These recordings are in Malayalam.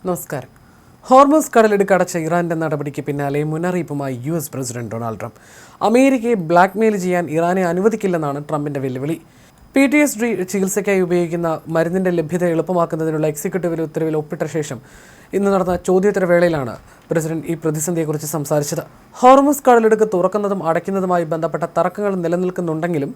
നമസ്കാരം. ഹോർമസ് കടലിടുക്ക് അടച്ച ഇറാന്റെ നടപടിക്ക് പിന്നാലെ മുന്നറിയിപ്പുമായി US പ്രസിഡന്റ് ഡൊണാൾഡ് ട്രംപ്. അമേരിക്കയെ ബ്ലാക്ക്മെയിൽ ചെയ്യാൻ ഇറാനെ അനുവദിക്കില്ലെന്നാണ് ട്രംപിന്റെ വെല്ലുവിളി. PTSD ചികിത്സയ്ക്കായി ഉപയോഗിക്കുന്ന മരുന്നിന്റെ ലഭ്യത എളുപ്പമാക്കുന്നതിനുള്ള എക്സിക്യൂട്ടീവ് ഉത്തരവിൽ ഒപ്പിട്ട ശേഷം ഇന്ന് നടന്ന ചോദ്യോത്തര വേളയിലാണ് പ്രസിഡന്റ് ഈ പ്രതിസന്ധിയെക്കുറിച്ച് സംസാരിച്ചത്. ഹോർമസ് കടലിടുക്ക് തുറക്കുന്നതും അടയ്ക്കുന്നതുമായി ബന്ധപ്പെട്ട തർക്കങ്ങൾ നിലനിൽക്കുന്നുണ്ടെങ്കിലും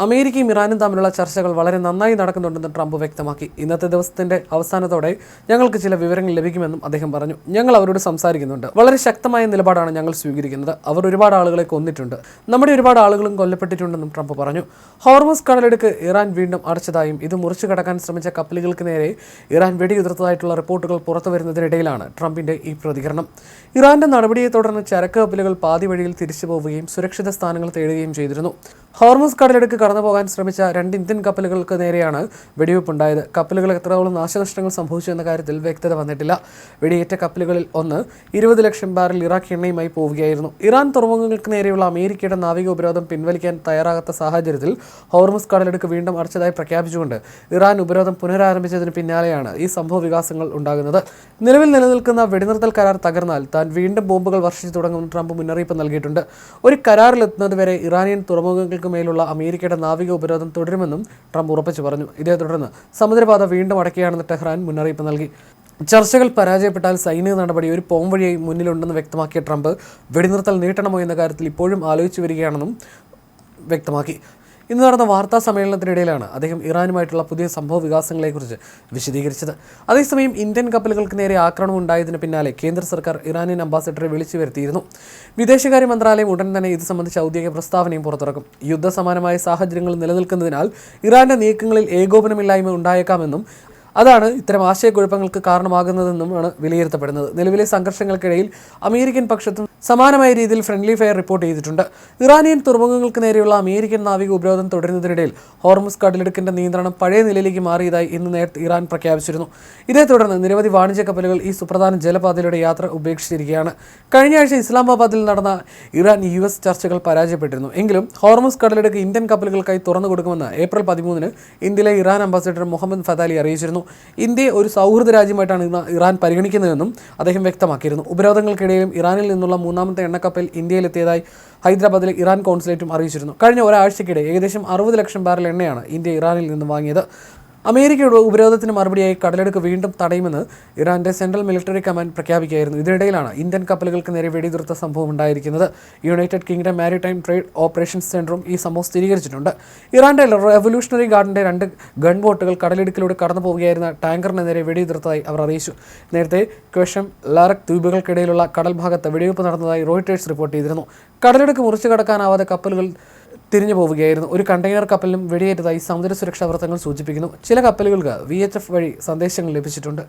അമേരിക്കയും ഇറാനും തമ്മിലുള്ള ചർച്ചകൾ വളരെ നന്നായി നടക്കുന്നുണ്ടെന്ന് ട്രംപ് വ്യക്തമാക്കി. ഇന്നത്തെ ദിവസത്തിന്റെ അവസാനത്തോടെ ഞങ്ങൾക്ക് ചില വിവരങ്ങൾ ലഭിക്കുമെന്നും അദ്ദേഹം പറഞ്ഞു. ഞങ്ങൾ അവരോട് സംസാരിക്കുന്നുണ്ട്. വളരെ ശക്തമായ നിലപാടാണ് ഞങ്ങൾ സ്വീകരിക്കുന്നത്. അവർ ഒരുപാട് ആളുകളെ കൊന്നിട്ടുണ്ട്. നമ്മുടെ ഒരുപാട് ആളുകളും കൊല്ലപ്പെട്ടിട്ടുണ്ടെന്നും ട്രംപ് പറഞ്ഞു. ഹോർമസ് കടലിടുക്ക് ഇറാൻ വീണ്ടും അടച്ചതായും ഇത് മുറിച്ചു കടക്കാൻ ശ്രമിച്ച കപ്പലുകൾക്ക് നേരെ ഇറാൻ വെടിയുതിർത്തതായിട്ടുള്ള റിപ്പോർട്ടുകൾ പുറത്തു വരുന്നതിനിടയിലാണ് ട്രംപിന്റെ ഈ പ്രതികരണം. ഇറാന്റെ നടപടിയെ തുടർന്ന് ചരക്ക് കപ്പലുകൾ പാതി വഴിയിൽ തിരിച്ചു പോവുകയും സുരക്ഷിത സ്ഥാനങ്ങൾ തേടുകയും ചെയ്തിരുന്നു. ഹോർമസ് കടലിടുക്ക് കടന്നുപോകാൻ ശ്രമിച്ച 2 ഇന്ത്യൻ കപ്പലുകൾക്ക് നേരെയാണ് വെടിവെപ്പുണ്ടായത്. കപ്പലുകൾ എത്രത്തോളം നാശനഷ്ടങ്ങൾ സംഭവിച്ചു എന്ന കാര്യത്തിൽ വ്യക്തത വന്നിട്ടില്ല. വെടിയേറ്റ കപ്പലുകളിൽ ഒന്ന് 20 ലക്ഷം ബാരൽ ഇറാഖ് എണ്ണയുമായി പോവുകയായിരുന്നു. ഇറാൻ തുറമുഖങ്ങൾക്ക് നേരെയുള്ള അമേരിക്കയുടെ നാവിക ഉപരോധം പിൻവലിക്കാൻ തയ്യാറാകാത്ത സാഹചര്യത്തിൽ ഹോർമസ് കടലിടുക്ക് വീണ്ടും അടച്ചതായി പ്രഖ്യാപിച്ചുകൊണ്ട് ഇറാൻ ഉപരോധം പുനരാരംഭിച്ചതിന് പിന്നാലെയാണ് ഈ സംഭവ വികാസങ്ങൾ ഉണ്ടാകുന്നത്. നിലവിൽ നിലനിൽക്കുന്ന വെടിനിർത്തൽ കരാർ തകർന്നാൽ താൻ വീണ്ടും ബോംബുകൾ വർഷിച്ചു തുടങ്ങുമെന്ന് ട്രംപ് മുന്നറിയിപ്പ് നൽകിയിട്ടുണ്ട്. ഒരു കരാറിലെത്തുന്നതുവരെ ഇറാനിയൻ തുറമുഖങ്ങൾക്ക് മേലുള്ള അമേരിക്കയുടെ നാവിക ഉപരോധം തുടരുമെന്നും ട്രംപ് ഉറപ്പിച്ചു പറഞ്ഞു. ഇതേ തുടർന്ന് സമുദ്രപാത വീണ്ടും അടയ്ക്കുകയാണെന്ന് ടെഹ്റാൻ മുന്നറിയിപ്പ് നൽകി. ചർച്ചകൾ പരാജയപ്പെട്ടാൽ സൈനിക നടപടി ഒരു പോംവഴിയായി മുന്നിലുണ്ടെന്ന് വ്യക്തമാക്കിയ ട്രംപ് വെടിനിർത്തൽ നീട്ടണമോ എന്ന കാര്യത്തിൽ ഇപ്പോഴും ആലോചിച്ചു വരികയാണെന്നും വ്യക്തമാക്കി. ഇന്ന് നടന്ന വാർത്താ സമ്മേളനത്തിനിടയിലാണ് അദ്ദേഹം ഇറാനുമായിട്ടുള്ള പുതിയ സംഭവ വികാസങ്ങളെക്കുറിച്ച് വിശദീകരിച്ചത്. അതേസമയം ഇന്ത്യൻ കപ്പലുകൾക്ക് നേരെ ആക്രമണം ഉണ്ടായതിന് പിന്നാലെ കേന്ദ്ര സർക്കാർ ഇറാനിയൻ അംബാസിഡറെ വിളിച്ചു വരുത്തിയിരുന്നു. വിദേശകാര്യ മന്ത്രാലയം ഉടൻ തന്നെ ഇത് സംബന്ധിച്ച ഔദ്യോഗിക പ്രസ്താവനയും പുറത്തിറക്കും. യുദ്ധസമാനമായ സാഹചര്യങ്ങൾ നിലനിൽക്കുന്നതിനാൽ ഇറാന്റെ നീക്കങ്ങളിൽ ഏകോപനമില്ലായ്മ ഉണ്ടായേക്കാമെന്നും അതാണ് ഇത്തരം ആശയക്കുഴപ്പങ്ങൾക്ക് കാരണമാകുന്നതെന്നുമാണ് വിലയിരുത്തപ്പെടുന്നത്. നിലവിലെ സംഘർഷങ്ങൾക്കിടയിൽ അമേരിക്കൻ പക്ഷത്തും സമാനമായ രീതിയിൽ ഫ്രണ്ട്ലി ഫയർ റിപ്പോർട്ട് ചെയ്തിട്ടുണ്ട്. ഇറാനിയൻ തുറമുഖങ്ങൾക്ക് നേരെയുള്ള അമേരിക്കൻ നാവിക ഉപരോധം തുടരുന്നതിനിടയിൽ ഹോർമസ് കടലിടുക്കിന്റെ നിയന്ത്രണം പഴയ നിലയിലേക്ക് മാറിയതായി ഇന്ന് നേരത്തെ ഇറാൻ പ്രഖ്യാപിച്ചിരുന്നു. ഇതേ തുടർന്ന് നിരവധി വാണിജ്യ കപ്പലുകൾ ഈ സുപ്രധാന ജലപാതയിലൂടെ യാത്ര ഉപേക്ഷിച്ചിരിക്കുകയാണ്. കഴിഞ്ഞ ആഴ്ച ഇസ്ലാമാബാദിൽ നടന്ന ഇറാൻ US ചർച്ചകൾ പരാജയപ്പെട്ടിരുന്നു. എങ്കിലും ഹോർമസ് കടലിടുക്ക് ഇന്ത്യൻ കപ്പലുകൾക്കായി തുറന്നു കൊടുക്കുമെന്ന് ഏപ്രിൽ 13 ഇന്ത്യയിലെ ഇറാൻ അംബാസിഡർ മുഹമ്മദ് ഫതാലി അറിയിച്ചിരുന്നു. ഇന്ത്യയെ ഒരു സൗഹൃദ രാജ്യമായിട്ടാണ് ഇറാൻ പരിഗണിക്കുന്നതെന്നും അദ്ദേഹം വ്യക്തമാക്കിയിരുന്നു. ഉപരോധങ്ങൾക്കിടയിലും ഇറാനിൽ നിന്നുള്ള 3ാമത്തെ എണ്ണക്കപ്പൽ ഇന്ത്യയിലെത്തിയതായി ഹൈദരാബാദിലെ ഇറാൻ കോൺസുലേറ്റും അറിയിച്ചിരുന്നു. കഴിഞ്ഞ ഒരാഴ്ചയ്ക്കിടെ ഏകദേശം 60 ലക്ഷം ബാരൽ എണ്ണയാണ് ഇന്ത്യ ഇറാനിൽ നിന്ന് വാങ്ങിയത്. അമേരിക്കയുടെ ഉപരോധത്തിന് മറുപടിയായി കടലെടുക്ക് വീണ്ടും തടയുമെന്ന് ഇറാന്റെ സെൻട്രൽ മിലിറ്ററി കമാൻഡ് പ്രഖ്യാപിക്കുകയായിരുന്നു. ഇതിനിടയിലാണ് ഇന്ത്യൻ കപ്പലുകൾക്ക് നേരെ വെടിയുതിർത്ത സംഭവം ഉണ്ടായിരിക്കുന്നത്. United kingdom maritime trade operations സെന്ററും ഈ സംഭവം സ്ഥിരീകരിച്ചിട്ടുണ്ട്. ഇറാന്റെ റെവല്യൂഷണറി ഗാർഡിന്റെ 2 ഗൺബോട്ടുകൾ കടലിടുക്കിലൂടെ കടന്നു പോവുകയായിരുന്ന ടാങ്കറിന് നേരെ വെടിയുതിർത്തതായി അവർ അറിയിച്ചു. നേരത്തെ ക്വഷം ലാറക് ദ്വീപുകൾക്കിടയിലുള്ള കടൽ ഭാഗത്ത് വെടിവെയ്പ്പ് നടന്നതായി റോയിട്ടേഴ്സ് റിപ്പോർട്ട് ചെയ്തിരുന്നു. കടലിടുക്ക് മുറിച്ചു കടക്കാനാവാതെ കപ്പലുകൾ തിരിഞ്ഞു പോവുകയായിരുന്നു. ഒരു കണ്ടെയ്നർ കപ്പലിനും വെടിയേറ്റതായി സമുദ്ര സുരക്ഷാ വൃത്തങ്ങൾ സൂചിപ്പിക്കുന്നു. ചില കപ്പലുകൾക്ക് VHF വഴി സന്ദേശങ്ങൾ ലഭിച്ചിട്ടുണ്ട്.